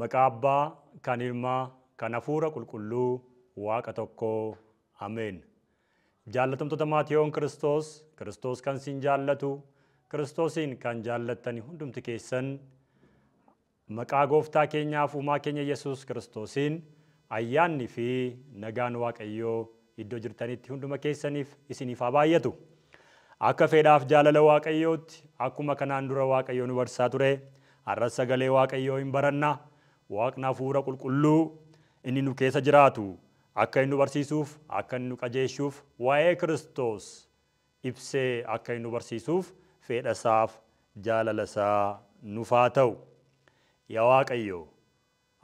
Maqaa Abbaa, kan Ilmaa, kan Hafuura Qulqulluu, Waaqa tokkoo. Ameen. Jaallatamtoota maatiyoon Kiristoos kan isin jaallatu, Kiristoosiin kan jaallattani hundumti keessan maqaa Gooftaa keenyaaf Uumaa keenya Yesuus Kiristoosiin ayyaanni fi nagaan Waaqayyoo iddoo jirtanitti hunduma keessaniif isiniif haa baay'atu. Akka fedhaaf jaalala Waaqayyootti akkuma kanaan dura Waaqayyoo nu barsiisaa ture, har'as sagalee Waaqayyoo hin baranna. Waaqni Hafuura Qulqulluu inni nu keessa jiraatu akka inni nu barsiisuuf, akka inni nu qajeeshuuf, waa'ee Kiristoos ibsee akka inni nu barsiisuuf fedha isaaf jaalala isaa nuuf haa ta'u. Yaa Waaqayyo,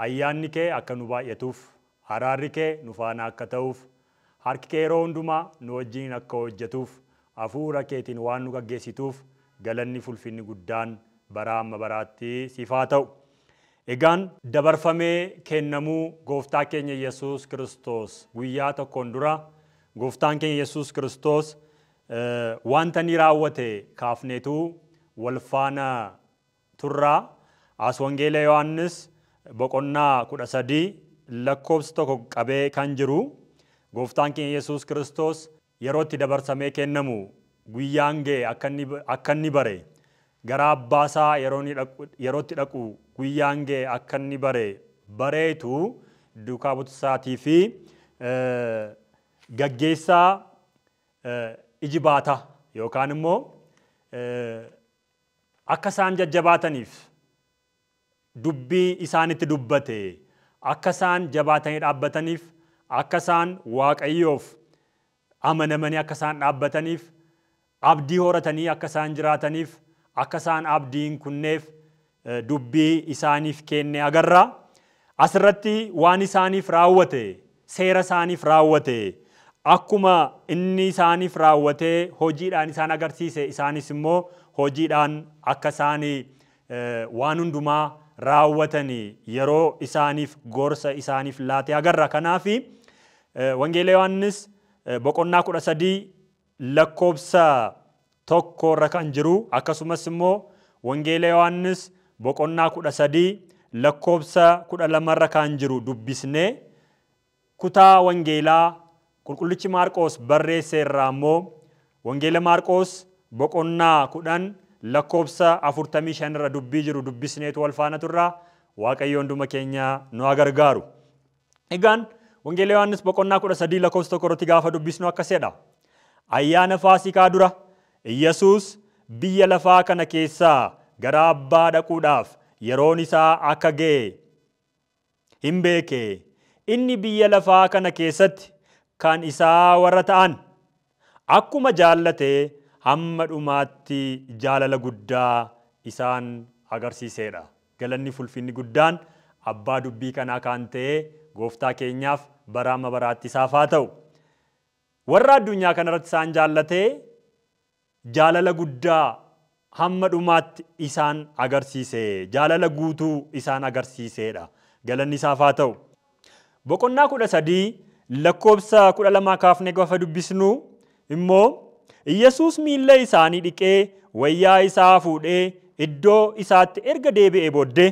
ayyaanni kee akka nu baay'atuuf, araarri kee nu faana akka ta'uuf, harki kee yeroo hundumaa nu wajjin akka hojjetuuf, hafuura keetiin waan nu gaggeessituuf galanni ulfinni guddaan bara amma baraatti siif haa ta'u. Egaan dabarfamee kennamuu Gooftaa keenya Yesuus Kiristoos guyyaa tokkoon dura Gooftaan keenya Yesuus Kiristoos wanta ni raawwate kaafneetu wal faana turraa. As wangeela Yohaannis boqonnaa 13 lakkoofsa tokko qabee kan jiru Gooftaan keenya Yesuus Kiristoos yeroo itti dabarsamee kennamu guyyaan ga'e akka inni bare gara abbaasaa yeroo itti dhaqu guyyaan ga'e akka inni bareetu duukaa bu'uursaatii fi gaggeessaa ijibaata yookaan immoo akka isaan jajjabaataniif dubbii isaanitti dubbate, akka isaan jabaatanii dhaabbataniif, akka isaan Waaqayyoof amanamanii akka isaan dhaabbataniif, abdii horatanii akka isaan jiraataniif, akka isaan abdii hin kunneef dubbii isaaniif kenne agarra. Asirratti waan isaaniif raawwate, seera isaaniif raawwate, akkuma inni isaaniif raawwatee hojiidhaan isaan agarsiise, isaanis immoo hojiidhaan akka isaan waan hundumaa raawwatanii yeroo isaaniif gorsa isaaniif laate agarra. Kanaaf wangeela Yohaannis boqonnaa 13 lakkoofsa 1 irra kan jiru, akkasumas immoo wangeela Yohaannis boqonnaa 13 lakkoofsa 12 irra kan jiru dubbisnee kutaa wangeelaa qulqullichi Maarqoos barreesse irraa immoo wangeela Maarqoos boqonnaa 10 lakkoofsa 45 irra dubbii jiru dubbisneetu wal faana turraa. Waaqayyo hunduma keenya nu haa gargaaru. Egaan wangeela Yohaannis boqonnaa 13 lakkoofsa 1 irratti gaafa dubbisnu akkas jedha. Ayyaana Faasikaa dura Yesuus biyya lafaa kana keessaa gara Abbaa dhaquudhaaf yeroon isaa akka ga'e hin beeke. Inni biyya lafaa kana keessatti kan isaa warra ta'an akkuma jaallatee hamma dhumaatti jaalala guddaa isaan agarsiiseedha. Galanni ulfinni guddaan abbaa dubbii kanaa kan ta'e Gooftaa keenyaaf bara amma baraatti isaaf haa ta'u. Warra addunyaa kanarratti isaan jaallatee jaalala guddaa hamma dhumaatti isaan agarsiise, jaalala guutuu isaan agarsiiseedha. Galanni isaaf haa ta'u. Boqonnaa 13 lakkoofsa 12 kaafnee gaafa dubbisnu immoo Yesuus miilla isaanii dhiqee wayyaa isaa fuudhee iddoo isaatti erga deebi'ee booddee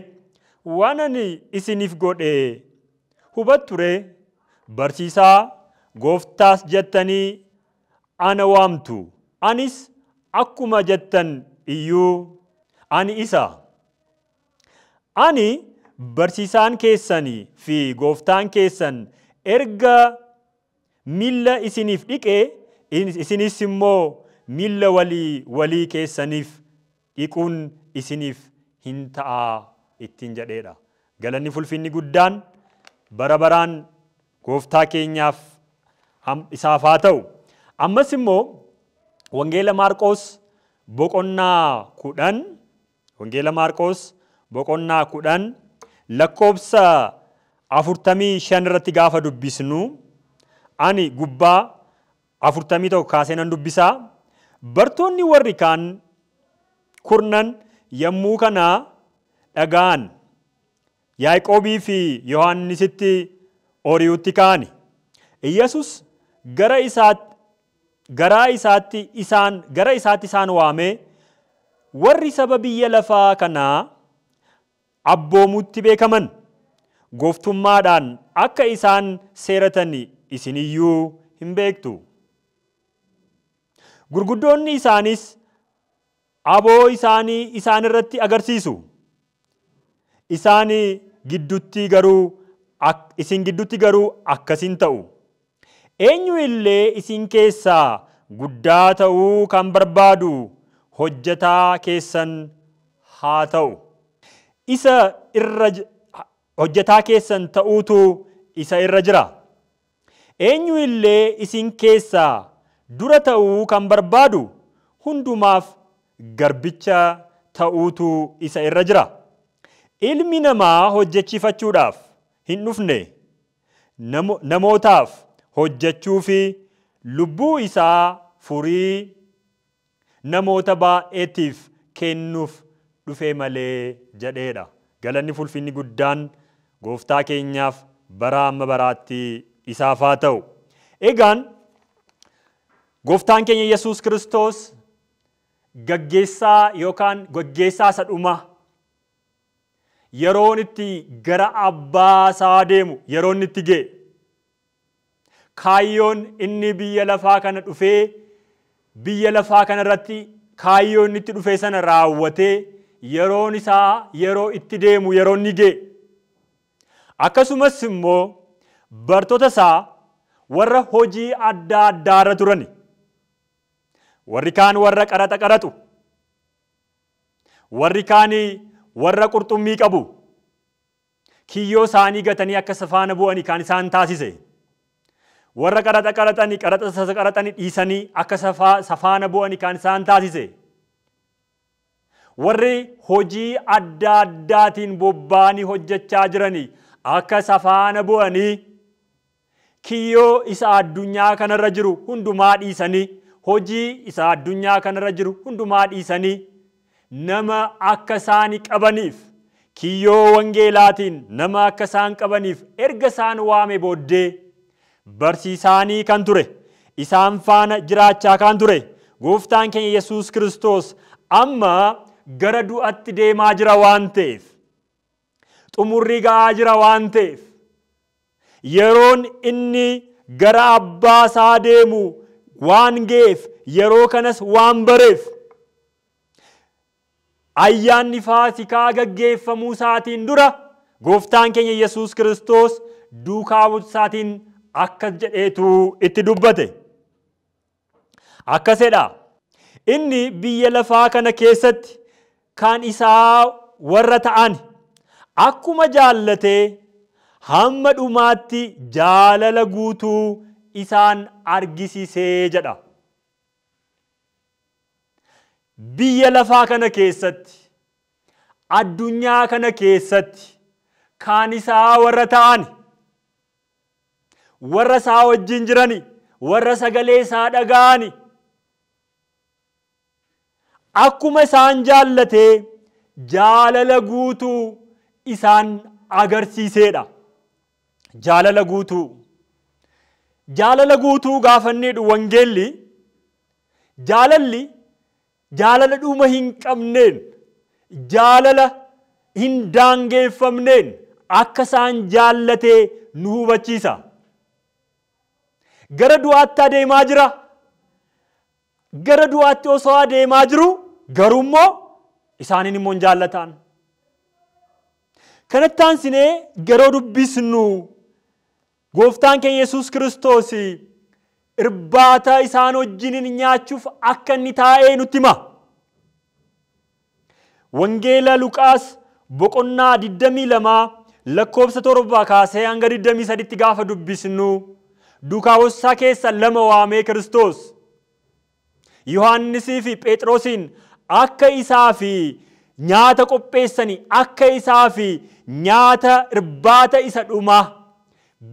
waan ani isiniif godhe hubattu ree? Barsiisaa, Gooftaas jettanii ana waamtu. Anis akkuma jettan iyyuu ani isa. Ani barsiisaan keessanii fi Gooftaan keessan erga miilla isiniif dhiqee, isinis immoo miilla walii keessaniif dhiquun isiniif hin ta'a ittiin jedheedha. Galanni ulfinni guddaan bara baraan Gooftaa keenyaaf isaaf haa ta'u. Ammas immoo wangeela Maarqoos boqonnaa 10 lakkoofsa 45 irratti gaafa dubbisnu ani gubbaa 41 kaasee nan dubbisaa. Bartoonni warri kaan kurnan yommuu kana dhaga'an Yaaqoobii fi Yohaannisitti ori'uutti ka'ani. Yesuus gara isaatti isaan waamee warri saba biyya lafaa kanaa abboomutti beekaman gooftummaadhaan akka isaan seeratan isiniyyuu hin beektu. Gurguddoonni isaanis aboo isaanii isaan irratti agarsiisu. Isin gidduutti garuu akkasin ta'u. Eenyu illee isin keessaa guddaa ta'uu kan barbaadu hojjetaa keessan haa ta'u. Hojjetaa keessan ta'uutu isa irra jira. Eenyu illee isin keessaa dura ta'uu kan barbaadu hundumaaf garbicha ta'uutu isa irra jira. Ilmi namaa hojjechiifachuudhaaf hin dhufne, namootaaf hojjechuu fi lubbuu isaa furii namoota baay'eetiif kennuuf dhufe malee jedheedha. Galanni ulfinni guddaan Gooftaa keenyaaf bara amma baraatti isaaf haa ta'u. Egaan Gooftaan keenya Yesuus Kiristoos gaggeessaa yookaan gaggeessaa isa dhumaa yeroon itti gara abbaa isaa deemu yeroon itti ga'e, kaayyoon inni biyya lafaa kana dhufee biyya lafaa kana irratti kaayyoon itti dhufee sana raawwatee yeroon isaa yeroo itti deemu yeroon inni ga'e. Akkasumas immoo bartoota isaa warra hojii adda addaa irra turani. Warri kaan warra qaraxa qaraxu. Warri kaan warra qurxummii qabu. Kiyyoo isaanii gatanii akka safaana bu'anii kan isaan taasise. Warra qaraxa qaraxanii dhiisanii akka safaana bu'anii kan isaan taasise. Warri hojii adda addaatiin bobba'anii hojjechaa jiranii akka safaana bu'anii kiyyoo isa addunyaa kanarra jiru hundumaa dhiisanii hojii isa addunyaa kanarra jiru hundumaa dhiisanii nama akka isaan qabaniif kiyyoo wangeelaatiin nama akka isaan qabaniif erga isaan waame booddee barsiisaanii kan ture, isaan faana jiraachaa kan ture Gooftaan keenya Yesuus Kiristoos amma gara du'atti deemaa jira waan ta'eef, xumurri ga'aa jira waan ta'eef, yeroon inni gara abbaa isaa deemu waan ga'eef, yeroo kanas waan bareef, ayyaanni Faasikaa gaggeeffamuu isaatiin dura Gooftaan keenya Yesuus Kiristoos duukaa bu'uu isaatiin akkas jedheetu itti dubbate. Akkasidha. Inni biyya lafaa kana keessatti kan isaa warra ta'an akkuma jaallatee hamma dhumaatti jaalala guutuu isaan argisiisee jedha. Biyya lafaa kana keessatti, addunyaa kana keessatti kan isaa warra ta'an, warra isaa wajjin jirani, warra sagalee isaa dhaga'ani, akkuma isaan jaallatee jaalala guutuu isaan agarsiiseedha. Jaalala guutuu. Jaalala guutuu gaafanneedhu wangeelli jaalala dhuma hin qabneen, jaalala hin daangeffamneen akka isaan jaallatee nu hubachiisa. Gara du'aatti adeemaa jira. Gara du'aatti osoo adeemaa jiru garuu immoo isaaniin immoo hin jaallatan. Kanatti aansinee yeroo dubbisnu Gooftaan keenya Yesuus Kiristoos irbaata isaan wajjin nyaachuuf akka inni taa'ee nutti hima. Wangeela Luqaas boqonnaa 22 lakkoofsa 7 kaasee hanga 23 gaafa dubbisnu duukaa bu'ootaa keessa 2 waamee Kiristoos Yohaannisii fi Phexrosiin akka isaa fi nyaata qopheessanii akka isaa fi nyaata irbaata isa dhumaa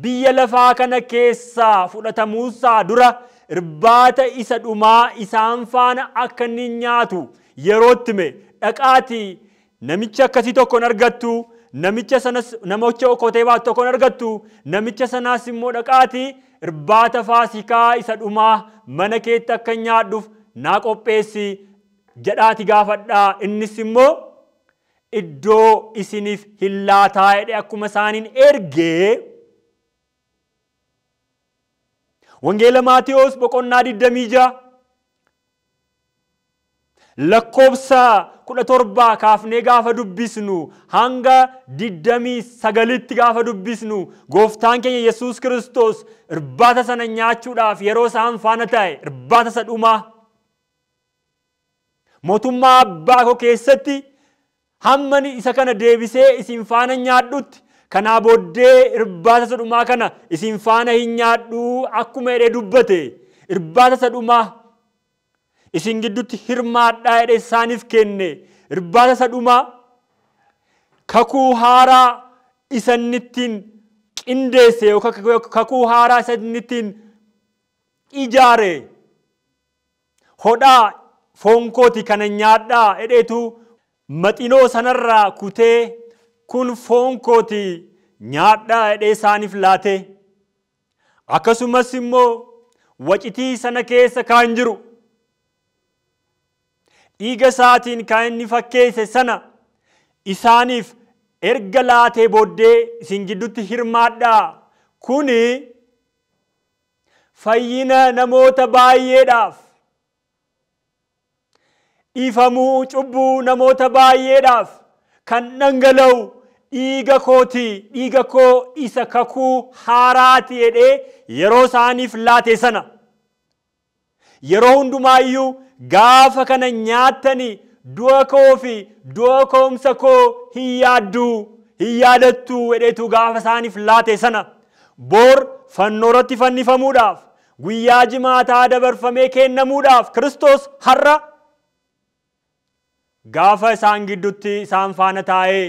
biyya lafaa kana keessaa fudhatamuusaa dura irbaata isa dhumaa isaan faana akka inni nyaatu yerootti hime. Dhaqaatii namicha akkasii tokkoon argattu, namicha sanas namicha okkotee baatu tokkoon argattu, namicha sanaas immoo dhaqaatii irbaata Faasikaa isa dhumaa mana keetti akka nyaadhuuf naa qopheessi jedhaati gaafadhaa. Innis immoo iddoo isiniif hin laataa jedhe akkuma isaaniin ergee Wangeela Maatiyos boqonnaa 26 lakkoofsa 17 kaafnee gaafa dubbisnu hanga 29tti gaafa dubbisnu gooftaan keenya Yesuus Kiristoos irbaata sana nyaachuudhaaf yeroo isaan faana ta'e irbaata isa dhumaa mootummaa abbaa koo keessatti hamma isa kana deebisee isin faana nyaadhutti kanaa booddee irbaata isa dhumaa kana isin faana hin nyaadhu akkuma jedhee dubbate irbaata isa dhumaa isin gidduutti hirmaadhaa jedhee isaaniif kenne irbaata isa dhumaa kakuu haaraa isannittiin qindeesse yookaan kakuu haaraa isannittiin ijaare hodhaa foon kooti kana nyaadhaa jedheetu maxinoo sanarraa kutee kun foon kooti nyaadhaa jedhee isaaniif laate akkasumas immoo wacitii sana keessa kan jiru dhiiga isaatiin kan inni fakkeesse sana isaaniif erga laatee booddee isin gidduutti hirmaadhaa kuni fayyina namoota baay'eedhaaf dhiifamuu cubbuu namoota baay'eedhaaf kan dhangala'u dhiiga kooti dhiiga koo isa kakuu haaraati jedhee yeroo isaaniif laate sana yeroo hundumaayyuu gaafa kana nyaattanii du'a koo fi du'a koomsa koo hin yaadattu jedheetu gaafa isaaniif laate sana bor fannoo irratti fannifamuudhaaf guyyaa jimaataa dabarfamee kennamuudhaaf Kiristoos har'a gaafa isaan gidduutti isaan faana taa'ee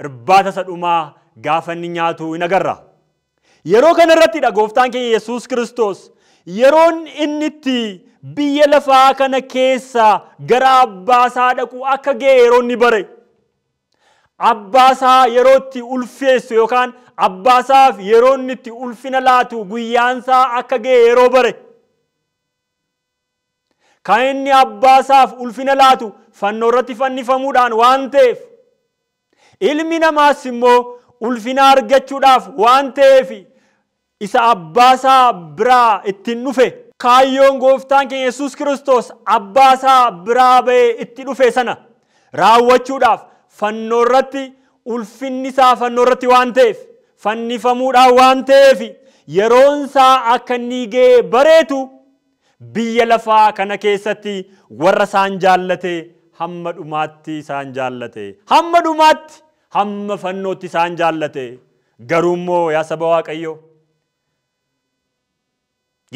irbaata isa dhumaa gaafa inni nyaatu in agarra. Yeroo kana irrattidha gooftaan keenya Yesuus Kiristoos yeroon inni itti biyya lafaa kana keessa gara abbaasaa dhaqu akka ga'e yeroo inni bare abbaasaa yeroo itti ulfeessu yookaan abbaasaaf yeroo inni itti ulfina laatu guyyaansaa akka ga'e yeroo bare kan inni abbaasaaf ulfina laatu fannoo irratti fannifamuudhaan waan ta'eef ilmi namaas immoo ulfina argachuudhaaf waan ta'eef isa abbaasaa biraa ittiin dhufe kaayyoon gooftaan keenya Yesuus Kiristoos abbaasaa biraa ba'ee itti dhufe sana raawwachuudhaaf fannoo irratti ulfinni isaa fannoo irratti waan ta'eef fannifamuudhaan waan ta'eef yeroon isaa akka inni ga'e bareetu biyya lafaa kana keessatti warra isaan jaallate hamma dhumaatti isaan jaallate hamma dhumaatti hamma fannootti isaan jaallate garuu immoo yaa saba Waaqayyoo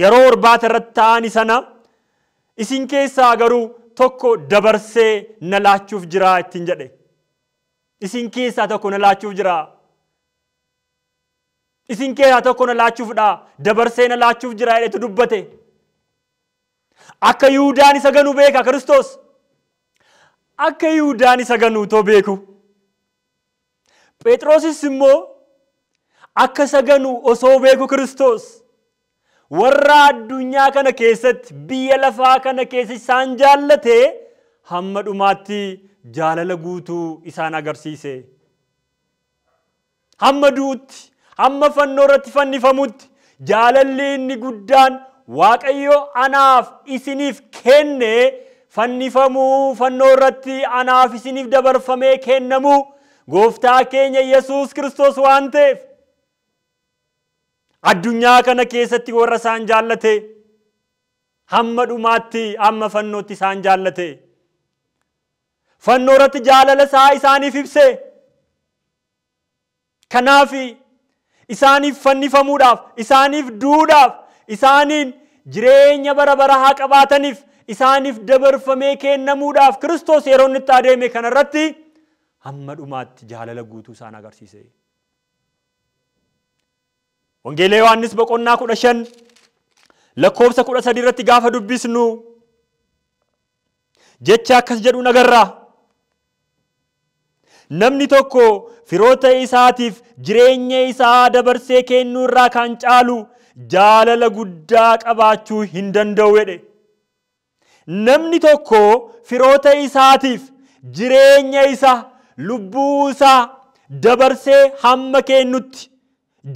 yeroo irbaata irratti ta'an sana isin keessaa garuu tokko dabarsee na laachuuf jira ittiin jedhe isin keessaa tokko na laachuuf jira isin keessaa tokko na laachuufdha dabarsee na laachuuf jira jedhetu dubbate akka Yihuudaan isa ganuu beeka Kiristoos akka Yihuudaan isa ganuu too beeku Phexrosis immoo akka isa ganuu osoo beeku Kiristoos warra addunyaa kana keessatti biyya lafaa kana keessa isaan jaallate hamma dhumaatti jaalala guutuu isaan agarsiise hamma duutti hamma fannoo irratti fannifamutti jaalalli inni guddaan Waaqayyo anaaf isiniif kenne fannifamuu fannoo irratti anaaf isiniif dabarfamee kennamuu gooftaa keenya Yesuus Kiristoos waan ta'eef addunyaa kana keessatti warra isaan jaallate hamma dhumaatti hamma fannootti isaan jaallate fannoo irratti jaalala isaa isaaniif ibse kanaaf isaaniif fannifamuudhaaf isaaniif duudhaaf isaaniin jireenya bara bara haa qabaataniif isaaniif dabarfamee kennamuudhaaf Kiristoos yeroo inni itti adeeme kanarratti hamma dhumaatti jaalala guutuu isaan agarsiise. Wangeela Yohaannis boqonnaa 15 lakkoofsa 13 irratti gaafa dubbisnu jecha akkas jedhu nagarraa namni tokko firoota isaatiif jireenya isaa dabarsee kennuu irraa kan caalu jaalala guddaa qabaachuu hin danda'u jedhe namni tokko firoota isaatiif jireenya isaa lubbuusaa dabarsee hamma kennutti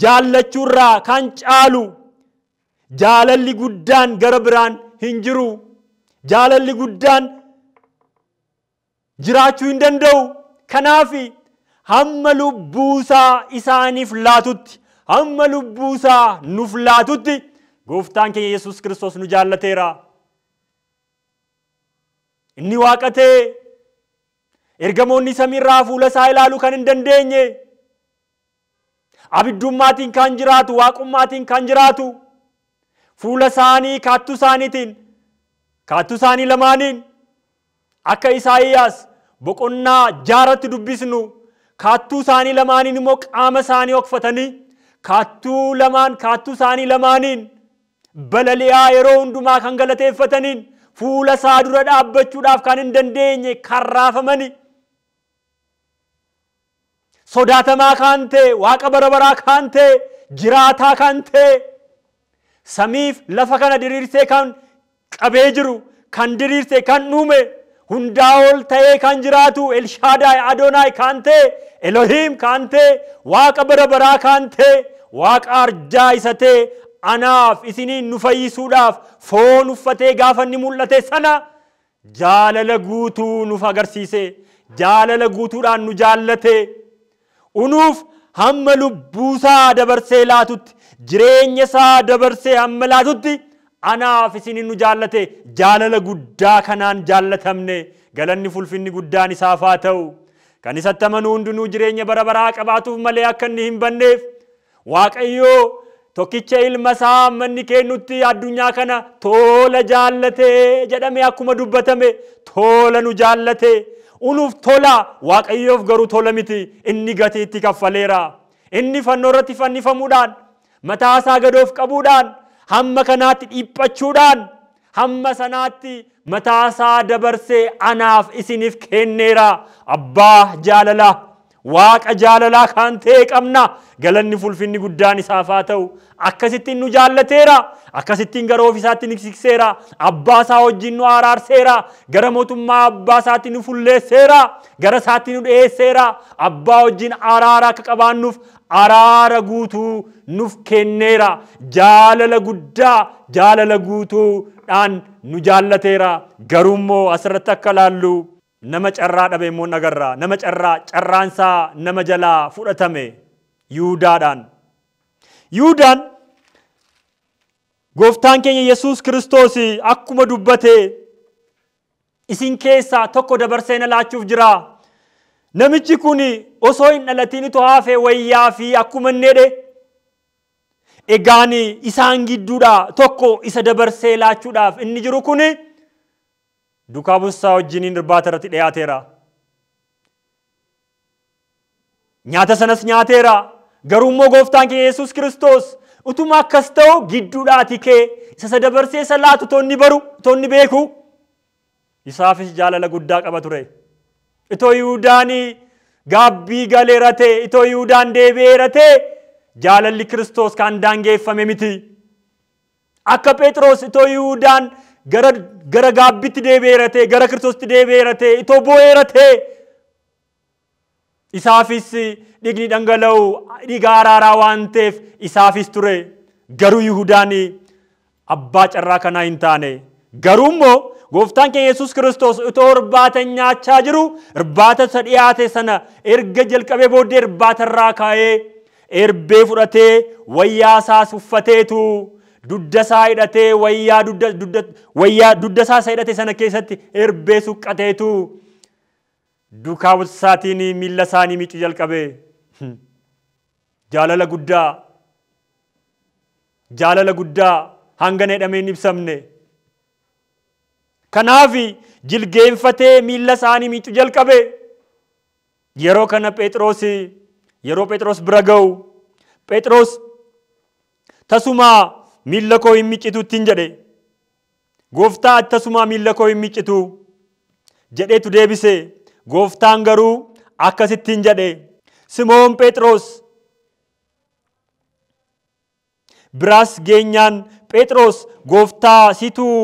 jaallachuurraa kan caalu jaalalli guddaan gara biraan hin jiru. Jaalalli guddaan jiraachuu hin danda'u. Kanaaf hamma lubbuusaa isaaniif laatutti, hamma lubbuusaa nuuf laatutti gooftaan keenya Yesuus Kiristoos nu jaallateera. Inni waaqa ta'e ergamoonni samiirraa fuula isaa ilaaluu kan hin dandeenye, abiddummaatiin kan jiraatu, waaqummaatiin kan jiraatu, fuula isaanii kaattuu isaanii lamaaniin akka Isaayyaas boqonnaa 6 dubbisnu kaattuu isaanii lamaaniin immoo qaama isaanii okfatanii kaattuu isaanii lamaaniin balali'aa yeroo hundumaa kan galateeffataniin fuula isaa dura dhaabbachuudhaaf kan hin dandeenye kan raafamani. Sodaatamaa kan ta'e, waaqa bara baraa kan ta'e, jiraataa kan ta'e, samiif lafa kana diriirsee kan qabee jiru, kan diriirsee kan uume, hundaa ol ta'ee kan jiraatu, Elshaadaay Adoonaay kan ta'e, Elohim kan ta'e, waaqa bara baraa kan ta'e, waaqa arjaa isa ta'e, anaaf isiniin nu fayyisuudhaaf foon uffatee gaafa inni mul'ate sana jaalala guutuu nuuf agarsiise, jaalala guutuudhaan nu jaallate, unuuf hamma lubbuusaa dabarsee laatutti, jireenya isaa dabarsee hamma laatutti anaaf isiniin nu jaallate. Jaalala guddaa kanaan jaallatamne galanni fulfinni guddaan isaaf haa ta'u. Kan isatti amanu hundinuu jireenya bara baraa qabaatuuf malee akka inni hin banneef Waaqayyoo tokkicha ilma isaa manni kennutti addunyaa kana tola jaallate jedhame akkuma dubbatame tola nu jaallate. Unuuf tola, Waaqayyoof garuu tola miti. Inni gatiitti kaffaleera. Inni fannoo irratti fannifamuudhaan, mataa isaa gadoof qabuudhaan, hamma kanaatti dhiphachuudhaan, hamma sanaatti mataa isaa dabarsee anaaf isiniif kenneera. Abbaa jaalalaa, waaqa jaalalaa kan ta'e qabna. Galanni fulfinni guddaan isaaf haa ta'u. Akkasittiin nu jaallateera. Akkasittiin gara ofiisaatti nu siqseera. Abbaa isaa wajjin nu araarseera. Gara mootummaa abbaa isaatti nu fulleesseera. Gara isaatti nu dhiyeesseera. Abbaa wajjin araara akka qabaannuuf araara guutuu nuuf kenneera. Jaalala guddaa, jaalala guutuudhaan nu jaallateera. Garuu immoo asirratti akka laallu nama carraa dhabe immoo nagarra. Nama carraansaa nama jalaa fudhatame Yihuudaadhaan. Yihuudaan gooftaan keenya Yesuus Kiristoos akkuma dubbate isin keessaa tokko dabarsee na laachuuf jira. Namichi kun osoo hin dhalatiin itoo hafe wayyaa fi akkuma inni jedhe egaan isaan gidduudha tokko isa dabarsee laachuudhaaf inni jiru kun duukaa buusaa wajjiniin irbaata irratti dhiyaateera. Nyaata sanas nyaateera. Garuu immoo gooftaan keenya Yesuus Kiristoos utuma akkas ta'u gidduudhaati kee isa dabarsee isa laatu tonni baru, tonni beeku. Isaafis jaalala guddaa qaba ture. Itoo Yihuudaan gaabbii galeera ta'e, itoo Yihuudaan deebi'eera ta'e jaalalli Kiristoos kan daangeffame miti. Akka Phexros itoo Yihuudaan gara gaabbitti deebi'eera ta'e, gara Kiristoositti deebi'eera ta'e, itoo boo'eera ta'e isaafis dhigni dhangala'u dhiiga araaraa waan ta'eef isaafis ture. Garuu Yihuudaan abbaa carraa kanaa hin taane. Garuu immoo gooftaan keenya Yesuus Kiristoos itoo irbaata nyaachaa jiru irbaata isa dhiyaate sana erga jalqabee booddee irbaata irraa kaa'ee erbee fudhatee wayyaa isaas uffateetu dudda isaa hidhatee wayyaa dudda isaa hidhate sana keessatti erbee suqqateetu duukaa buusaatiin miilla isaanii miicuu jalqabe. Jaalala guddaa hangana jedhamee hin ibsamne. Kanaaf jilgeenfatee miilla isaanii miicuu jalqabe. Yeroo kana yeroo Phexros bira ga'u Phexros tasumaa miilla koo hin miiccitu ittiin jedhe. Gooftaa tasumaa miilla koo hin miiccitu jedheetu deebise. Gooftaan garuu akkasittiin jedhe. Simoon Phexros biraas geenyaan Phexros gooftaa situu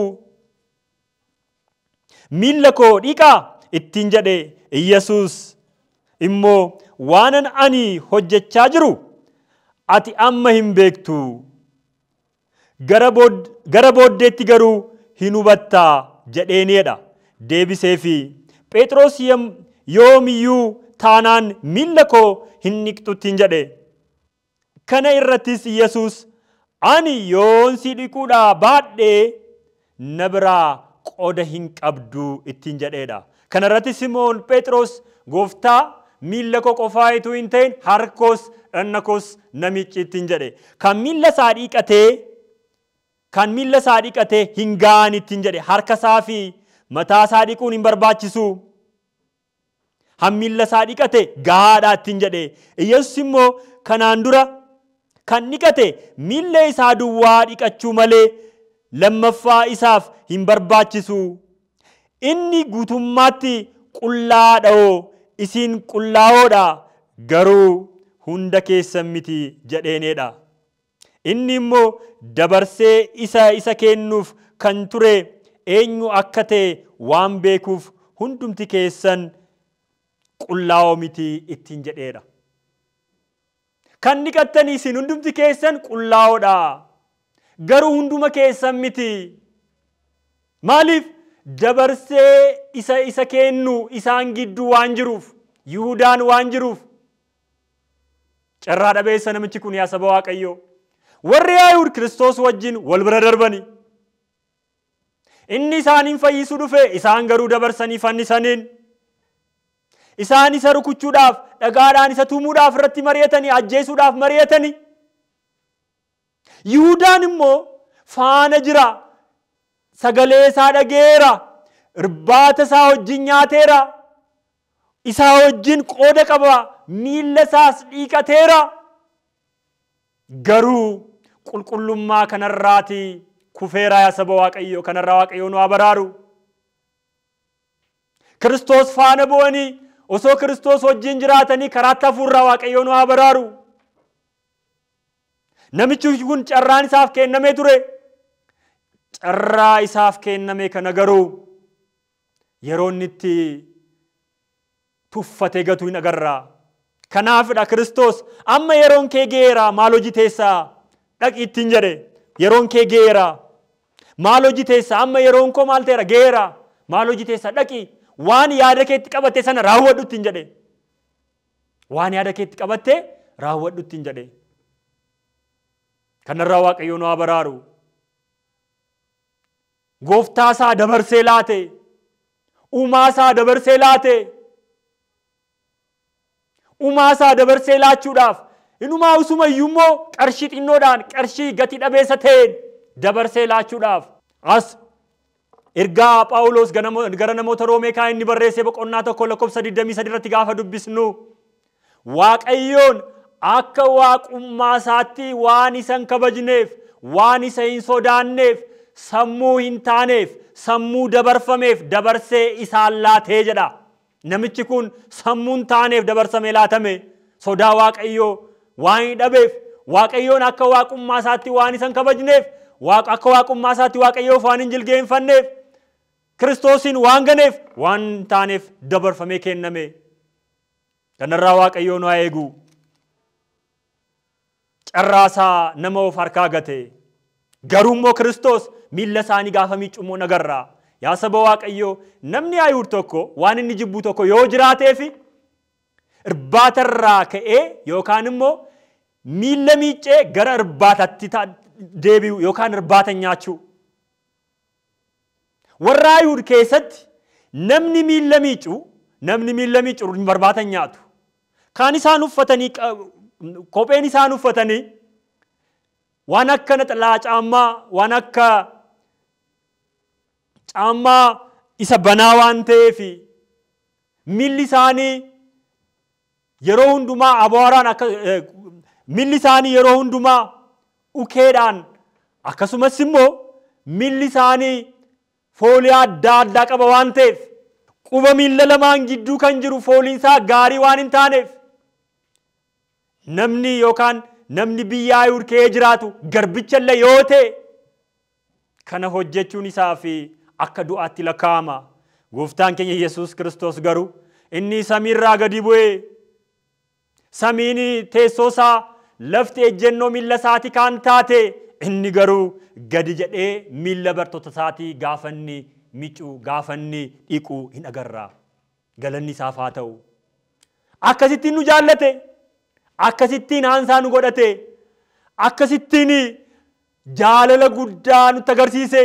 miilla koo dhiqaa ittiin jedhe. Yesuus immoo waanan ani hojjechaa jiru ati amma hin beektu. Gara booddeetti garuu hin hubattaa jedheenidha. Deebiseefi Phexros yoomiyyuu taanaan miilla koo hin dhiqxuttiin jedhe. Kana irrattis Yesuus ani yoon si dhiquudhaa baadhee na biraa qooda hin qabdu ittiin jedheedha. Kana irratti Simoon Phexros Gooftaa miilla koo qofaa utuu hin ta'in harkoos dhanna koos na miicci ittiin jedhe. Kan miilla isaa dhiqatee hin ga'an ittiin jedhe. Harka isaa fi mataa isaa dhiquun hin barbaachisu. Han miilla isaa dhiqate gahaadha ittiin jedhe. Yesuus immoo kanaan dura kan dhiqate miilla isaa duwwaa dhiqachuu malee lammaffaa isaaf hin barbaachisu. Inni guutummaatti qullaadha'oo isin qullaa'oodha garuu hunda keessan miti jedheenedha. Inni immoo dabarsee isa kennuuf kan ture eenyu akka ta'e waan beekuuf hundumti keessan qullaa'oo miti ittiin jedheedha. Kan dhiqattanii isin hundumti keessan qullaa'oodha garuu hunduma keessan miti. Maaliif? Dabarsee isa kennu isaan gidduu waan jiruuf, Yihuudaan waan jiruuf. Carraa dhabeessa namichi kun yaa saba Waaqayyoo. Warri Ayhuud Kiristoos wajjin wal bira darbani. Inni isaaniin fayyisuu dhufe, isaan garuu dabarsanii fannisaniin. Isaan isa rukuchuudhaaf, dhagaadhaan isa tumuudhaaf irratti mari'atanii, ajjeesuudhaaf mari'atanii. Yihuudaan immoo faana jira. Sagalee isaa dhageera. Irbaata isaa wajjin nyaateera. Isaa wajjin qooda qaba. Miilla isaas dhiqateera. Garuu qulqullummaa kanarraati kufeera yaa saba Waaqayyoo. Kanarraa Waaqayyoo nu haa baraaru. Kiristoos faana bu'anii osoo Kiristoos wajjin jiraatanii karaatti hafuurraa Waaqayyoo nu haa baraaru. Namichi kun carraan isaaf kennamee ture. Carraa isaaf kenname kana garuu yeroo inni itti tuffatee gatu hin agarra. Kanaafidha Kiristoos amma yeroon kee ga'eera maal hojiteessaa dhaqi ittiin jedhe. Yeroon kee ga'eera maal hojiteessaa amma yeroon koo maal ta'eera ga'eera maal hojiteessaa dhaqi waan yaada keetti qabatte sana raawwadhu ittiin jedhe. Waan yaada keetti qabatte raawwadhu ittiin jedhe. Kanarraa Waaqayyoo nu haa baraaru. Gooftaa isaa dabarsee laate. Uumaa isaa dabarsee laate. Uumaa isaa dabarsee laachuudhaaf inumaa usumayyuu immoo qarshii xinnoodhaan qarshii gati dhabeessa ta'een dabarsee laachuudhaaf. As ergaa Phaawulos gara namoota Roomee kaa inni barreessee boqonnaa 1:23 irratti gaafa dubbisnu Waaqayyoon akka waaqummaa isaatti waan isa hin kabajneef waan isa hin sodaanneef sammuu hin taaneef sammuu dabarfameef dabarsee isaan laatee jedha. Namichi kun sammuu hin taaneef dabarsamee laatame. Sodaa Waaqayyoo waan hin dhabeef Waaqayyoon akka waaqummaa isaatti waan isa hin kabajneef akka waaqummaa isaatti Waaqayyoof waan hin jilgeenfanneef Kiristoosin waan ganeef waan hin taaneef dabarfamee kenname. Kanarraa Waaqayyoo nu haa eegu. Carraasaa nama of harkaa gate. Garuu immoo Kiristoos miilla isaanii gaafa miiccu immoo nagarra. Yaa saba Waaqayyoo namni Ayhuud tokko waan inni jibbu tokko yoo jiraateef irbaatarraa ka'ee yookaan immoo miilla miiccee gara irbaatatti deebi'u yookaan irbaata nyaachuu. Warra Ayhuud keessatti namni miilla miiccu hin barbaatan nyaatu. Kaan isaan uffatanii kopheen isaan uffatanii waan akka naxalaa caammaa waan akka caammaa isa banaa waan ta'eef miilli isaanii yeroo hundumaa abaaraan akka miilli isaanii yeroo hundumaa ukeedhaan akkasumas immoo miilli isaanii foolii adda addaa qaba waan ta'eef quba miilla lamaan gidduu kan jiru fooliin isaa gaarii waan hin taaneef namni biyya Ayhuud kee jiraatu garbicha illee yoo ta'e kana hojjechuun isaa fi akka du'aatti lakkaa'ama. Gooftaan keenya Yesuus Kiristoos garuu inni samiirraa gadi bu'ee Samiin teessoo isaa, lafti ejjennoo miilla isaatii kan taate, inni garuu gadi jedhee miilla bartoota isaatii gaafa inni miicuu, gaafa inni dhiqu hin agarra. Galanni isaaf haa ta'u. Akkasittiin nu jaallate, akkasittiin aansaa nu godhate, akkasittiin jaalala guddaa nutti agarsiise,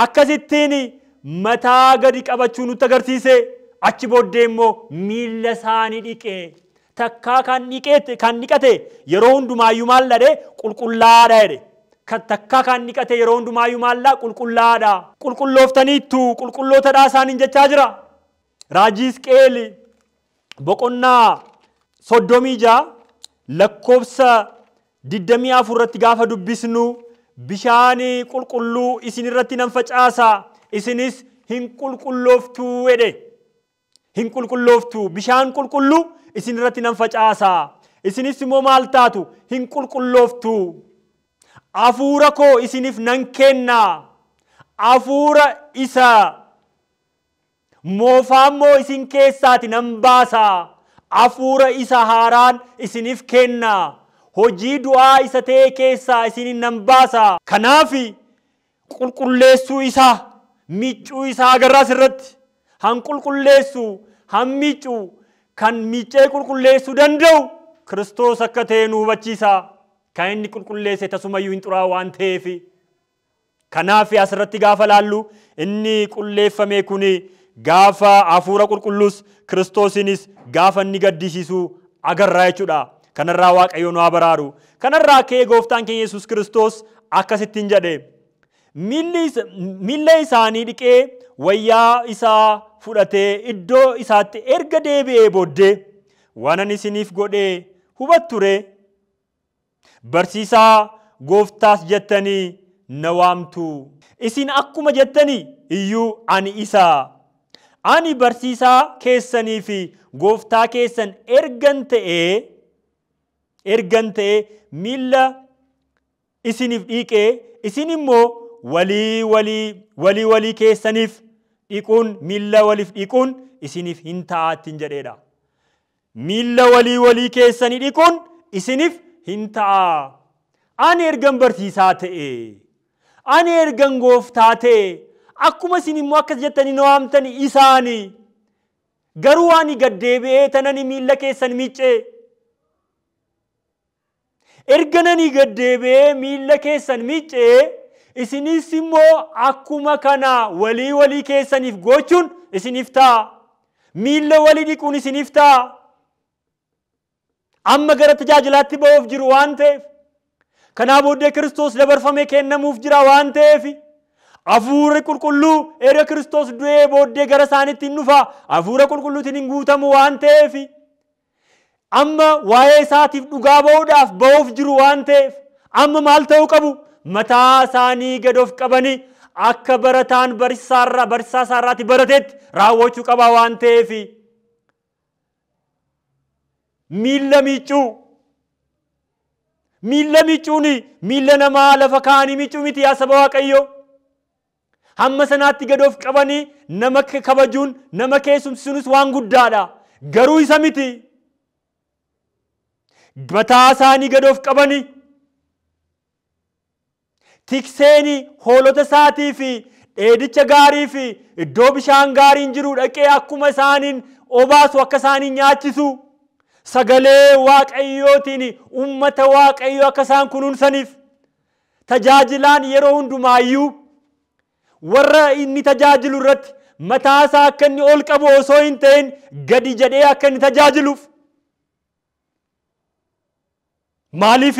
akkasittiin mataa gadi qabachuu nutti agarsiise, achi booddee immoo miilla isaanii dhiqee, takkaa kan dhiqate yeroo hundumaayyuu maal jedhe? Qulqullaadha jedhe. Takkaa kan dhiqate yeroo hundumaayyuu maal qulqullaadha. Qulqullooftaniittu, qulqullootadhaa isaaniin jechaa jira. Raajii Hisqeel boqonnaa 36 lakkoofsa 24 irratti gaafa dubbisnu, bishaan qulqulluu isin irratti nan facaasa, isinis hin qulqullooftuu jedhe. Hin qulqullooftuu, bishaan qulqulluu isin irratti nan facaasa, isinis immoo maal taatu? Hin qulqullooftuu. Hafuura koo isiniif nan kenna, hafuura isa moofaa immoo isin keessaati nan baasa, hafuura isa haaraan isiniif kenna, hojii du'aa isa ta'e keessaa isinin nan baasa. Kanaaf qulqulleessuu isaa, miicuu isaa agarraas irratti. Han qulqulleessu, han miicuu, kan miicee qulqulleessuu danda'u Kiristoos akka ta'e nu hubachiisa. Kan inni qulqulleesse tasumayyuu hin xuraa'u waan ta'eef. Kanaaf asirratti gaafa laallu inni qulleeffame kun gaafa hafuura qulqulluus Kiristoosinis gaafa inni gaddisiisu agarraa jechuudha. Kanarraa Waaqayyo nu haa baraaru. Kanarraa ka'ee gooftaan keenya Yesuus Kiristoos akkasittiin jedhe. Miilla isaanii dhiqee wayyaa isaa fudhatee iddoo isaatti erga deebi'ee booddee waan ani isiniif godhee hubattu ree? Barsiisaa gooftaas jettanii na waamtu. Isin akkuma jettanii iyyuu ani isa. Ani barsiisaa keessanii fi gooftaa keessan ergan ta'ee miilla isiniif dhiqee, isin immoo walii keessaniif dhiquun, miilla waliif dhiquun isiniif hin ta'aattiin jedheedha. Miilla walii keessanii dhiquun isiniif hin ta'a. Ani ergan barsiisaa ta'e, ani ergan gooftaa ta'e, akkuma isin immoo akkas jettanii na waamtani isaani. Garuu ani gaddeebi'ee tanani miilla keessan miicee. Erganani gaddeebi'ee miilla keessan miicee, isinis immoo akkuma kana walii keessaniif gochuun isiniif ta'a. Miilla walii dhiquun isiniif ta'a. Amma gara tajaajilaatti ba'uuf jiru waan ta'eef, kanaa booddee Kiristoos dabarfamee kennamuuf jira waan ta'eef, hafuurri qulqulluu erga Kiristoos du'ee booddee gara isaaniitti hin dhufa, hafuura qulqulluutiin hin guutamu waan ta'eef, amma waa'ee isaatiif dhugaa ba'uudhaaf ba'uuf jiru waan ta'eef, amma maal ta'uu qabu? Mataa isaanii gad of qabanii akka barataan barsiisaa isaarraatti barateetti raawwachuu qaba waan ta'eef. Miilla miicuu. Miilla miicuun miilla namaa lafa kaanii miicuu miti yaa saba Waaqayyoo. Hamma sanaatti gad of qabanii nama kabajuun, nama keessumsiisuunis waan guddaadha. Garuu isa miti. Mataa isaanii gad of qabanii tikseeni hoolota isaatii fi dheedicha gaarii fi iddoo bishaan gaariin jiru dhaqee akkuma isaaniin obaasu akka isaaniin nyaachisu. Sagalee Waaqayyootiin ummata Waaqayyoo akka isaan kunuunsaniif, tajaajilaan yeroo hundumaayyuu warra inni tajaajilu irratti mataa isaa akka inni ol qabu osoo hin ta'in gadi jedhee akka inni tajaajiluuf. Maaliif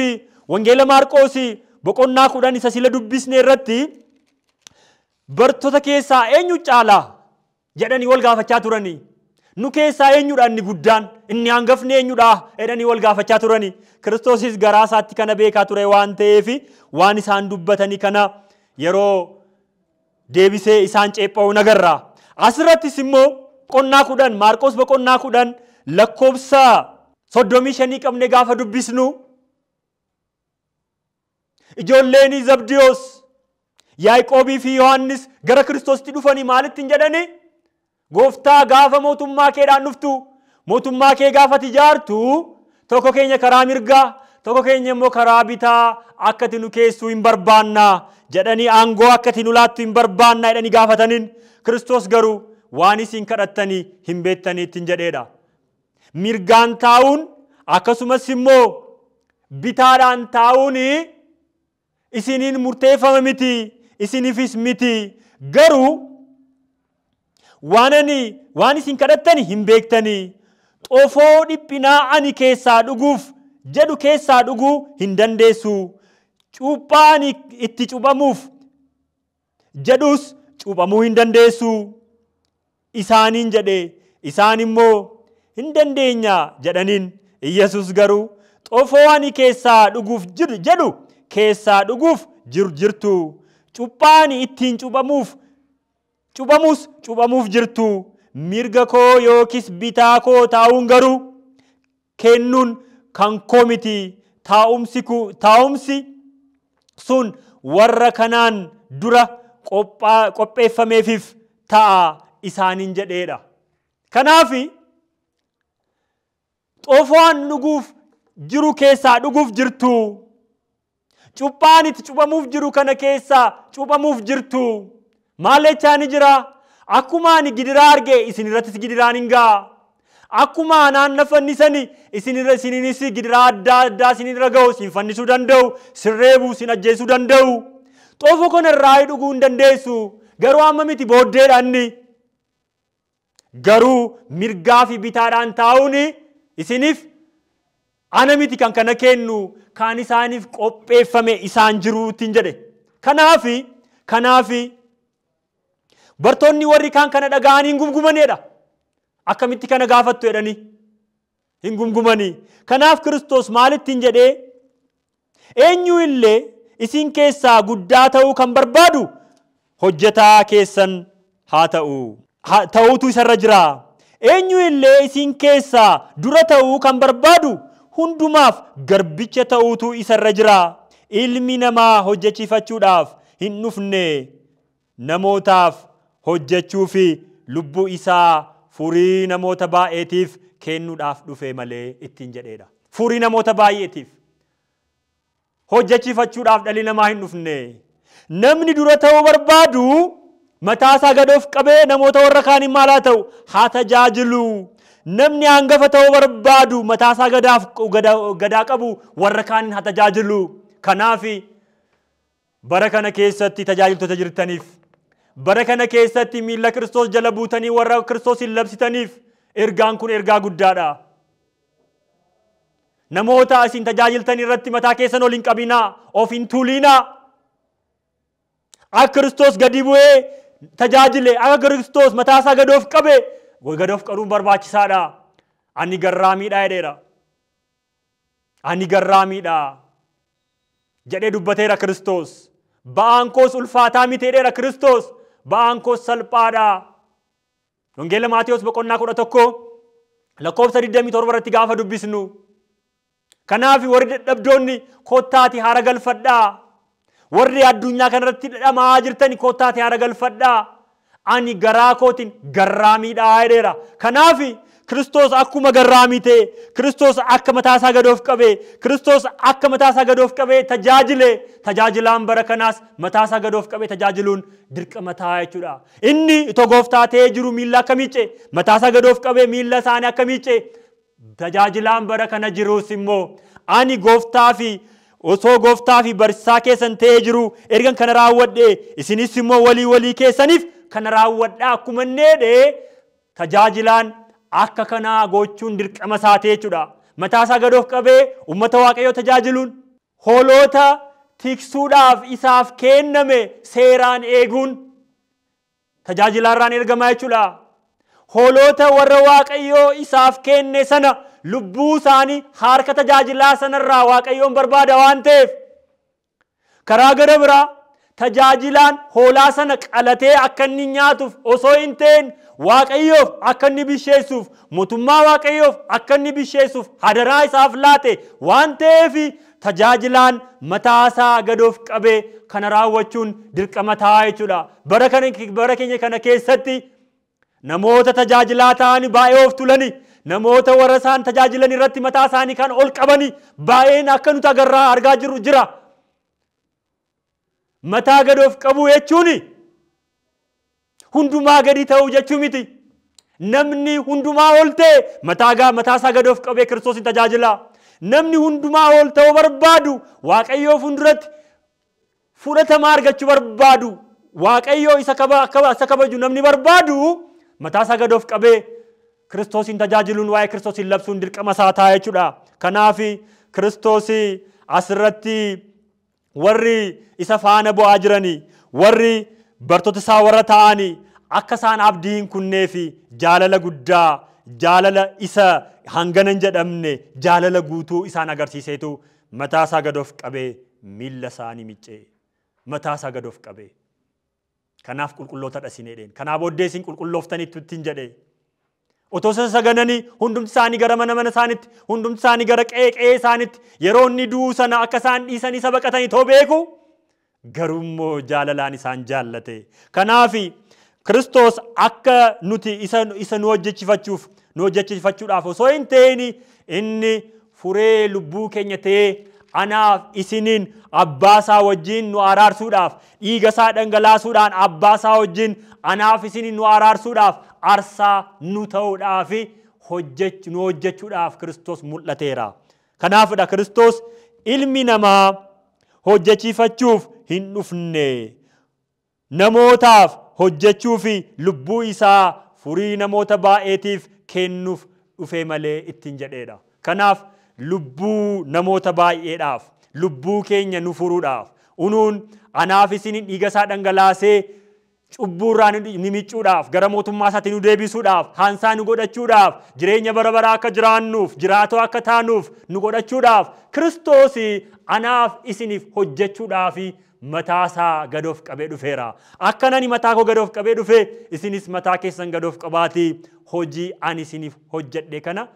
wangeela Maarqoos boqonnaa 10 isa sila dubbisne irratti bartoota keessaa eenyu caalaa jedhanii wal gaafachaa turanii. Nu keessaa eenyudha inni guddaan, inni hangafni eenyudha jedhanii wal gaafachaa turanii. Kiristoosis garaa isaatti kana beekaa ture waan ta'eef waan isaan dubbatanii kana yeroo deebisee isaan ceepha'u nagarra. Asirrattis immoo boqonnaa 10 Maarqos boqonnaa 10 lakkoofsa 35 qabne gaafa dubbisnu, ijoolleen Zabdiyoos, Yaaqoobii fi Yohaannis gara Kiristoositti dhufanii maalittiin jedhanii? Gooftaa gaafa mootummaa keedhaan dhuftu, mootummaa kee gaafa ijaartu, tokko keenya karaa mirgaa, tokko keenya immoo karaa bitaa akka ati nu keessuu hin barbaannaa jedhanii aangoo akka ati nu laattu hin barbaannaa jedhanii gaafataniin Kiristoos garuu waan isin kadhattanii hin beektanii ittiin jedheedha. Mirgaan taa'uun akkasumas immoo bitaadhaan taa'uun isiniin murteeffama miti, isiniifis miti. Garuu waan isin kadhattanii hin beektanii xofoo dhiphinaa ani keessaa dhuguuf jedhu keessaa dhuguu hin dandeessu. Cuuphaa ani itti cuuphamuuf jedhus cuuphamuu hin dandeessu isaaniin jedhe. Isaan immoo hin dandeenya jedhaniin. Yesus garuu xofoo ani keessaa dhuguuf jedhu keessaa dhuguuf jirtu. Cuuphaa ani ittiin cuuphamuuf jirtu. Mirga koo yookiis bitaa koo taa'uun garuu kennuun kan koo miti. Taa'umsi sun warra kanaan dura qopheeffameefif ta'a isaaniin jedheedha. Kanaaf xofoo ani dhuguuf jiru keessaa dhuguuf jirtu. Cuuphaan itti cuuphamuuf jiru kana keessaa cuuphamuuf jirtu. Maal jechaan jira? Akkuma ani gidiraa arge isin irrattis gidiraan hin ga'a. Akkuma naanna fannisani isininis gidiraa adda addaa isinirra ga'u, isin fannisuu danda'u, sirreebuu, isin ajjeesuu danda'u. Xofoo kana irraa dhuguu hin dandeessu. Garuu amma miti booddeedhaan garuu mirgaa fi bitaadhaan taa'uun isiniif ana miti kan kana kennu kan isaaniif qopheeffame isaan jiruutiin jedhe. Kanaaf bartoonni warri kaan kana dhaga'anii hin gumgumanidha. Akkamitti kana gaafattu jedhanii hin gumgumanii. Kanaaf Kiristoos maalittiin jedhee eenyu illee isin keessaa guddaa ta'uu kan barbaadu hojjetaa keessan haa ta'uutu isarra jira. Eenyu illee isin keessaa dura ta'uu kan barbaadu hundumaaf garbicha ta'uutu isarra jira. Ilmi namaa hojjechiifachuudhaaf hin dhufne namootaaf hojjechuu fi lubbuu isaa furii namoota baay'eetiif kennuudhaaf dhufe malee ittiin jedheedha. Furii namoota baay'eetiif hojjechiifachuudhaaf dhalli namaa hin dhufne. Namni dura ta'uu barbaadu mataasaa gad of qabee namoota warra kaaniin maal haa ta'u haa tajaajilu. Namni hangafa ta'uu barbaadu mataasaa gadaa qabu warra kaaniin haa tajaajilu. Kanaaf bara kana keessatti tajaajiltoota jirtaniif, bara kana keessatti miilla Kiristoos jala buutanii warra Kiristoos hin labsitaniif ergaan kun ergaa guddaadha. Namoota isin tajaajiltan irratti mataa keessan ol hin qabinaa, of hin tuulinaa. Akka Kiristoos gadi bu'ee tajaajile, akka Kiristoos mataasaa gad of qabe, gad of qabuun barbaachisaadha. Ani garraamiidha jedheera. Ani garraamiidha jedhee dubbateera Kiristoos. Ba'aan koos ulfaataa miti jedheera Kiristoos. Ba'aan koos salphaadha. Wangeela Maatiyos boqonnaa 11 lakkoofsa 27 irratti gaafa dubbisnu. Kanaaf warri dadhabdoonni kottaati haara galfadhaa. Warri addunyaa kanarratti dhadhamaa jirtani kottaati haara galfadhaa. Ani garaa kootiin garraamiidha jedheera. Kanaaf Kiristoos akkuma garraamii ta'e, Kiristoos akka mataasaa gad of qabe, Kiristoos akka mataasaa gad of qabe tajaajile. Tajaajilaan bara kanaas mataasaa gad of qabe tajaajiluun dirqama ta'a jechuudha. Inni itoo gooftaa ta'ee jiru miilla akka miicce, mataasaa gad of qabe miilla isaanii akka miicce. Tajaajilaan bara kana jirus immoo ani osoo gooftaa fi barsiisaa keessan ta'ee jiru ergan kana raawwadhe isinis immoo walii keessaniif kana raawwadhaa akkuma needhee tajaajilaan akka kanaa gochuun dirqama isaa ta'e jechuudha. Mataasaa gad of qabee uummata Waaqayyoo tajaajiluun hoolota tiksuudhaaf isaaf kenname seeraan eeguun tajaajilaarraan ergamaa jechuudha. Hoolota warra Waaqayyoo isaaf kenne sana lubbuu isaanii harka tajaajilaa sanarraa Waaqayyoon barbaada waan ta'eef karaa gara biraa tajaajilaan hoolaa sana qalatee akka inni nyaatuuf osoo hin ta'in Waaqayyoof akka inni bisheessuuf mootummaa Waaqayyoof akka inni bisheessuuf hadaraa isaaf laate waan ta'eef tajaajilaan mataasaa gad of qabee kana raawwachuun dirqama ta'a jechuudha. Bara keenya kana keessatti namoota tajaajilaa ta'anii baay'ee of tulani, namoota warra isaan tajaajilan irratti mataa isaanii kan ol qabanii baay'een akka nuti argaa jirru jira. Mataa gad of qabu jechuun hundumaa gadi ta'uu jechuu miti. Namni hundumaa ol ta'e mataa isaa gad of qabee Kiristoosin tajaajila. Namni hundumaa ol ta'uu barbaadu Waaqayyoo fuulduratti fudhatama argachuu barbaadu. Waaqayyoo isa kabaju namni barbaadu mataa isaa gad of qabee Kiristoosin tajaajiluun waa'ee Kiristoosin labsuun dirqama isaa ta'a jechuudha. Kanaaf Kiristoos asirratti warri isa faana bu'aa jiranii, warri bartoota isaa warra ta'anii akka isaan abdii hin kunnee fi jaalala guddaa, jaalala isa hangana hin jedhamne, jaalala guutuu isaan agarsiiseetu mataa isaa gad of qabee miilla isaanii miccee mataa isaa gad of qabee. Kanaaf qulqullootadha isin jedheen. Kanaaf booddee isin qulqullooftaniitu ittiin jedhee. Otoo sagananii hundumti isaanii gara mana isaaniitti, hundumti isaanii gara qe'ee isaaniitti yeroo inni du'u sana akka isaan dhiisanii isa baqatanii too beeku garuu immoo jaalalaan isaan jaallate. Kanaaf Kiristoos akka nuti isa nu hojjechiifachuudhaaf osoo hin ta'in inni furee lubbuu keenya ta'ee anaaf isiniin abbaa isaa wajjin nu araarsuudhaaf dhiiga isaa dhangalaasuudhaan abbaa isaa wajjin anaaf isiniin nu araarsuudhaaf aarsaa nu ta'uudhaaf nu hojjechuudhaaf Kiristoos mul'ateera. Kanaafidha Kiristoos ilmi namaa hojjechiifachuuf hin dhufne. Namootaaf hojjechuu fi lubbuu isaa furii namoota baay'eetiif kennuuf dhufee malee ittiin jedheedha. Kanaaf lubbuu namoota baay'eedhaaf, lubbuu keenya nu furuudhaaf, unuun anaaf isiniin dhiiga isaa dhangalaasee cubbuurraa ni miicuudhaaf, gara mootummaa isaatti nu deebisuudhaaf, hansaa nu godhachuudhaaf, jireenya bara baraa akka jiraannuuf, jiraatoo akka taanuuf nu godhachuudhaaf, Kiristoos anaaf isiniif hojjechuudhaaf mataa isaa gad of qabee dhufeera. Akka ani mataa koo gad of qabee dhufe, isinis mataa keessan gad of qabaatii hojii ani isiniif hojjedhe kana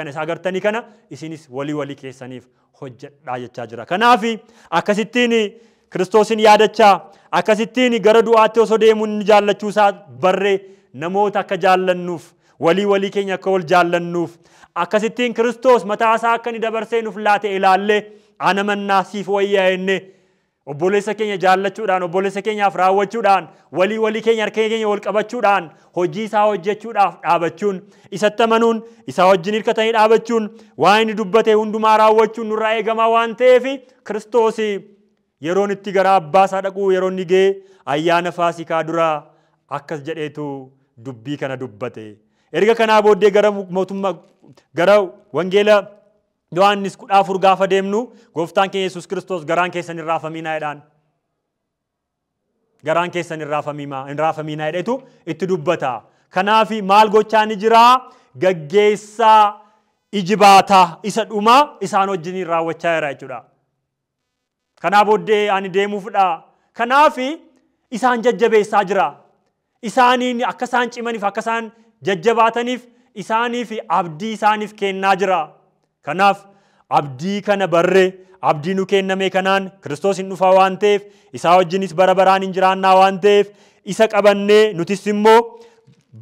isa agartanii kana isinis walii keessaniif hojjedhaa jechaa jira. Kanaaf akkasittiin Kiristoosin yaadachaa, akkasittiin gara du'aatti osoo deemuun jaallachuu isaa barree namoota akka jaallannuuf, walii keenya akka wal jaallannuuf, akkasittiin Kiristoos mataa isaa akka inni dabarsee nuuf laate ilaallee ana mannaa siif wayyaa jennee obboleessa keenya jaallachuudhaan, obboleessa keenyaaf raawwachuudhaan, walii keenya harka keenya wal qabachuudhaan, hojii isaa hojjechuudhaaf dhaabachuun, isatti amanuun, isaa wajjin hirkatanii dhaabachuun, waan inni dubbate hundumaa raawwachuun nurraa eegamaa waan ta'eef Kiristoos yeroon itti gara abbaa isaa dhaquu yeroo inni ga'e ayyaana Faasikaa dura akkas jedheetu dubbii kana dubbate. Erga kanaa booddee gara wangeela Yohaannis 14 gaafa deemnu gooftaan keenya Yesuus Kiristoos garaan keessan hin raafaminaa jedhaan. Garaan keessan hin raafaminaa jedhetu itti dubbata. Kanaaf maal gochaa ni jira? Gaggeessaa ijibaataa isa dhumaa isaan wajjin raawwachaa jira jechuudha. Kanaa booddee ani deemuufdha. Kanaaf isaan jajjabeessaa jira. Isaaniin akka isaan cimaniif, akka isaan jajjabaataniif, isaaniif abdii isaaniif kennaa jira. Kanaaf abdii kana barree abdii nu kenname kanaan Kiristoos hin dhufa waan ta'eef isaa wajjinis bara baraan hin jiraannaa waan ta'eef isa qabannee nutis immoo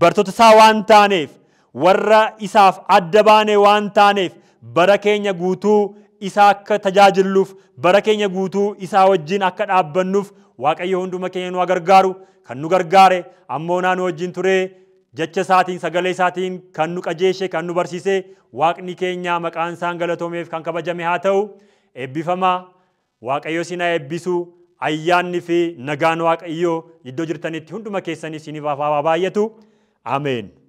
bartoota isaa waan taaneef warra isaaf adda baane waan taaneef bara keenya guutuu isaa akka tajaajilluuf bara keenya guutuu isaa wajjin akka dhaabbannuuf Waaqayyo hunduma keenya nu gargaaru kan nu gargaare ammoo nu wajjin turee jecha isaatiin sagalee isaatiin kan nu qajeeshe kan nu barsiise Waaqni keenya maqaan isaan galatoomeef kan kabajame haa ta'u. Eebbifamaa Waaqayyo isin haa eebbisu. Ayyaanni fi nagaan Waaqayyo iddoo jirtanitti hunduma keessanii isiniif haa baay'atu. Ameen.